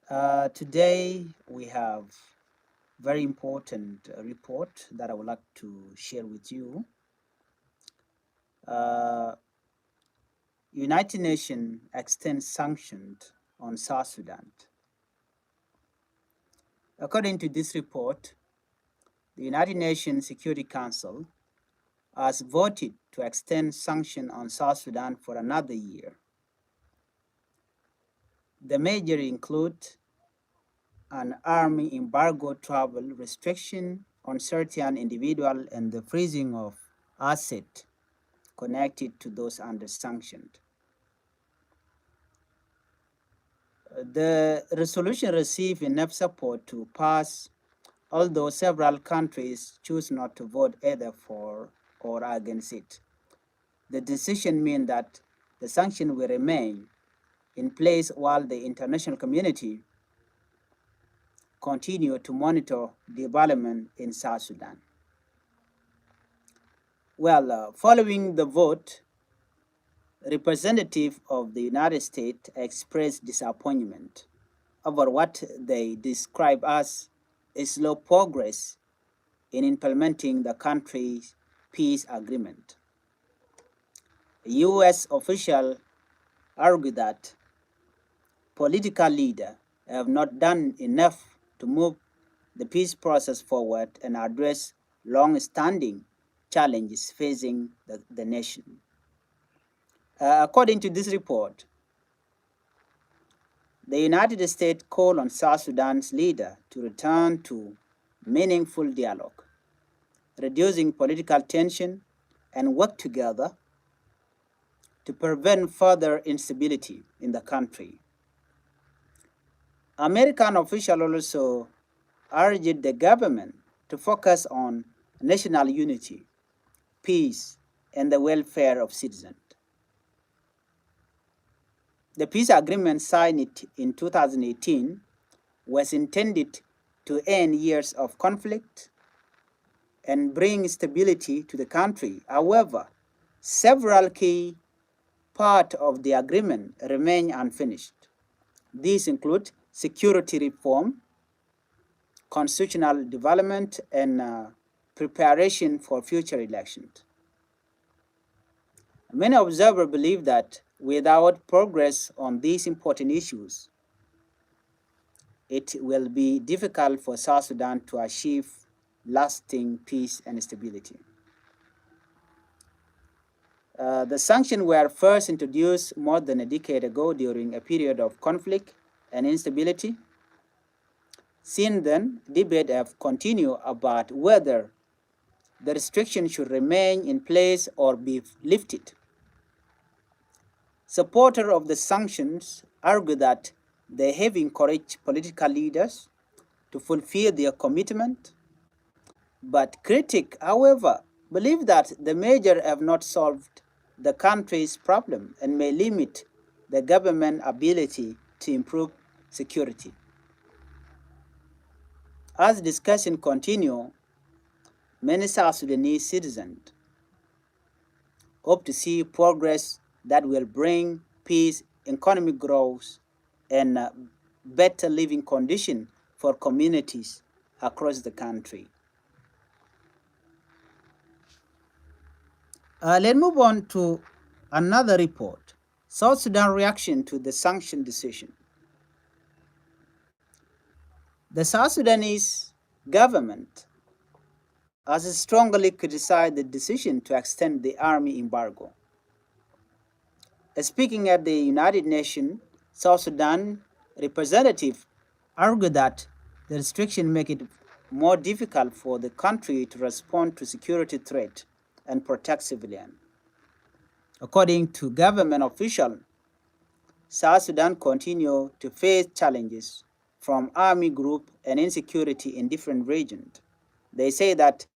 Today we have very important report that I would like to share with you. Uh, United Nations extends sanctions on South Sudan. According to this report, the United Nations Security Council has voted to extend sanctions on South Sudan for another year. The measures include an army embargo, travel restriction on certain individuals, and the freezing of assets connected to those under sanctions. The resolution received enough support to pass, although several countries choose not to vote either for or against it. The decision means that the sanction will remain in place while the international community continue to monitor development in South Sudan. Well, following the vote, representatives of the United States expressed disappointment over what they describe as a slow progress in implementing the country's peace agreement. U.S. officials argue that political leaders have not done enough to move the peace process forward and address long-standing challenges facing the nation. According to this report, the United States called on South Sudan's leader to return to meaningful dialogue, reducing political tension, and work together to prevent further instability in the country. American officials also urged the government to focus on national unity, peace, and the welfare of citizens. The peace agreement signed in 2018 was intended to end years of conflict and bring stability to the country. However, several key parts of the agreement remain unfinished. These include security reform, constitutional development, and preparation for future elections. Many observers believe that without progress on these important issues, it will be difficult for South Sudan to achieve lasting peace and stability. The sanctions were first introduced more than a decade ago during a period of conflict and instability. Since then, debates have continued about whether the restrictions should remain in place or be lifted. Supporters of the sanctions argue that they have encouraged political leaders to fulfill their commitment, but critics, however, believe that the measures have not solved the country's problem and may limit the government's ability to improve security. As discussions continue, many South Sudanese citizens hope to see progress that will bring peace, economic growth, and better living conditions for communities across the country. Let's move on to another report. South Sudan reaction to the sanction decision. The South Sudanese government has strongly criticized the decision to extend the army embargo. Speaking at the United Nations, South Sudan representatives argued that the restriction make it more difficult for the country to respond to security threats and protect civilians. According to government officials, South Sudan continues to face challenges from army groups and insecurity in different regions. They say that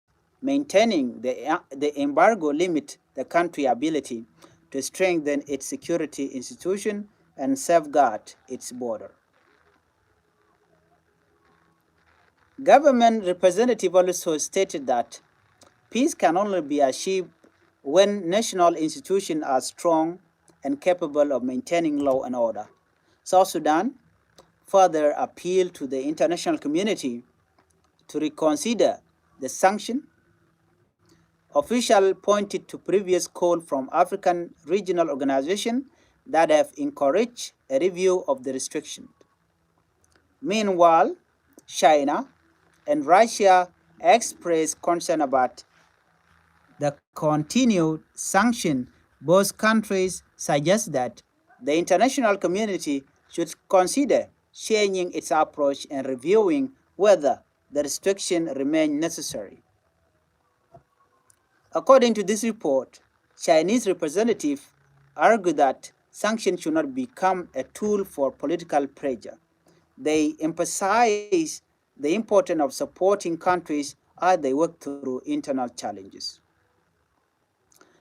maintaining the embargo limits the country's ability to strengthen its security institution and safeguard its border. Government representatives also stated that peace can only be achieved when national institutions are strong and capable of maintaining law and order. South Sudan further appealed to the international community to reconsider the sanction. Officials pointed to previous calls from African regional organizations that have encouraged a review of the restriction. Meanwhile, China and Russia expressed concern about the continued sanction. Both countries suggest that the international community should consider changing its approach and reviewing whether the restriction remain necessary. According to this report, Chinese representatives argue that sanctions should not become a tool for political pressure. They emphasize the importance of supporting countries as they work through internal challenges.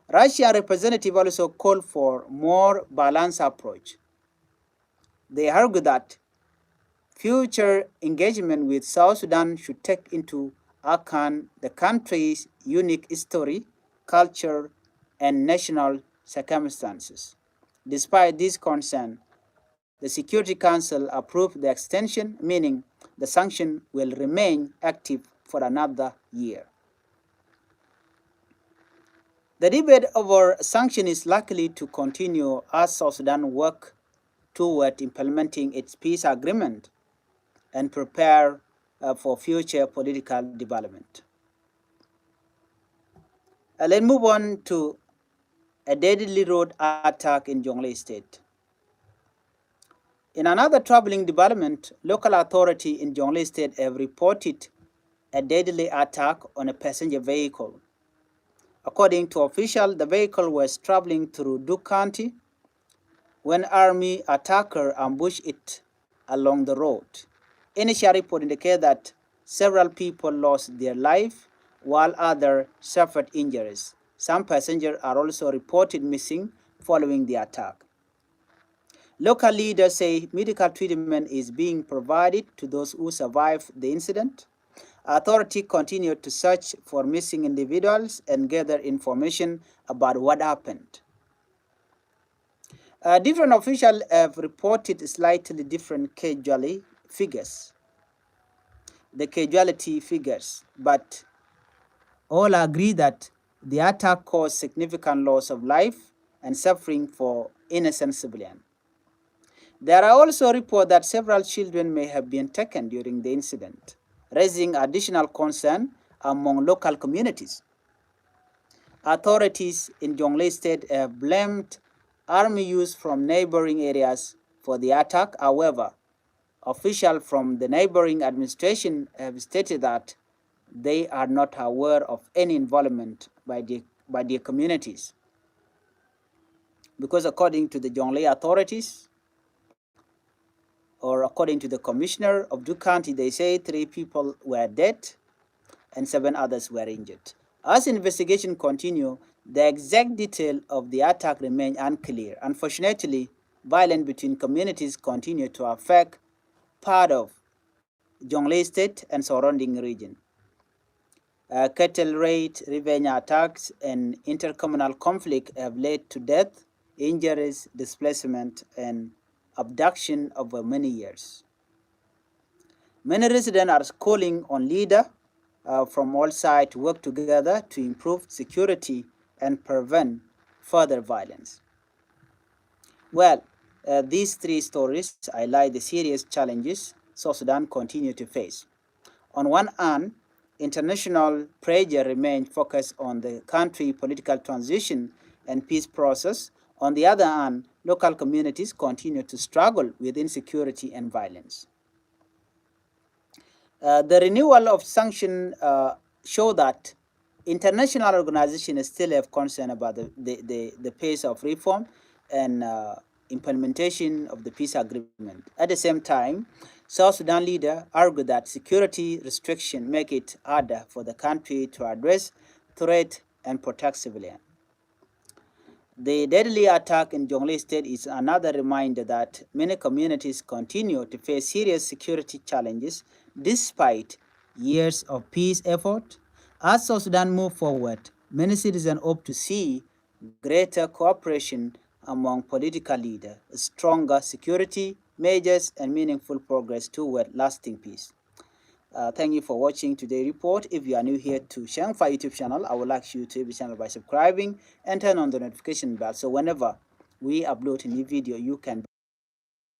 Russian representatives also called for more balanced approach. They argue that future engagement with South Sudan should take into account the country's unique history, culture, and national circumstances. Despite this concern, the Security Council approved the extension, meaning the sanction will remain active for another year. The debate over sanctions is likely to continue as South Sudan works toward implementing its peace agreement and prepare for future political development. Let's move on to a deadly road attack in Jonglei State. In another troubling development, local authorities in Jonglei State have reported a deadly attack on a passenger vehicle. According to officials, the vehicle was traveling through Duke County when army attackers ambushed it along the road. Initial reports indicate that several people lost their life while others suffered injuries. Some passengers are also reported missing following the attack. Local leaders say medical treatment is being provided to those who survived the incident. Authorities continue to search for missing individuals and gather information about what happened. Different officials have reported slightly different casualty figures. But all agree that the attack caused significant loss of life and suffering for innocent civilians. There are also reports that several children may have been taken during the incident, raising additional concern among local communities. Authorities in Jonglei State have blamed army use from neighboring areas for the attack. However, officials from the neighboring administration have stated that they are not aware of any involvement by the communities. Because according to the Jonglei authorities, or according to the commissioner of Duke County, they say 3 people were dead and 7 others were injured. As investigation continues, the exact detail of the attack remains unclear. Unfortunately, violence between communities continue to affect part of Jonglei State and surrounding region. Cattle raid, revenge attacks, and intercommunal conflict have led to death, injuries, displacement, and abduction over many years. Many residents are calling on leaders from all sides to work together to improve security and prevent further violence. Well, these 3 stories highlight the serious challenges South Sudan continues to face. On one hand, international pressure remains focused on the country's political transition and peace process. On the other hand, local communities continue to struggle with insecurity and violence. The renewal of sanctions show that international organizations still have concern about the pace of reform and implementation of the peace agreement. At the same time, South Sudan leaders argue that security restrictions make it harder for the country to address threats and protect civilians. The deadly attack in Jonglei State is another reminder that many communities continue to face serious security challenges despite years of peace effort. As South Sudan moves forward, many citizens hope to see greater cooperation among political leaders, stronger security measures and meaningful progress toward lasting peace. Thank you for watching today's report. If you are new here to Changfied YouTube channel, I would like you to help the channel by subscribing and turn on the notification bell so whenever we upload a new video, you can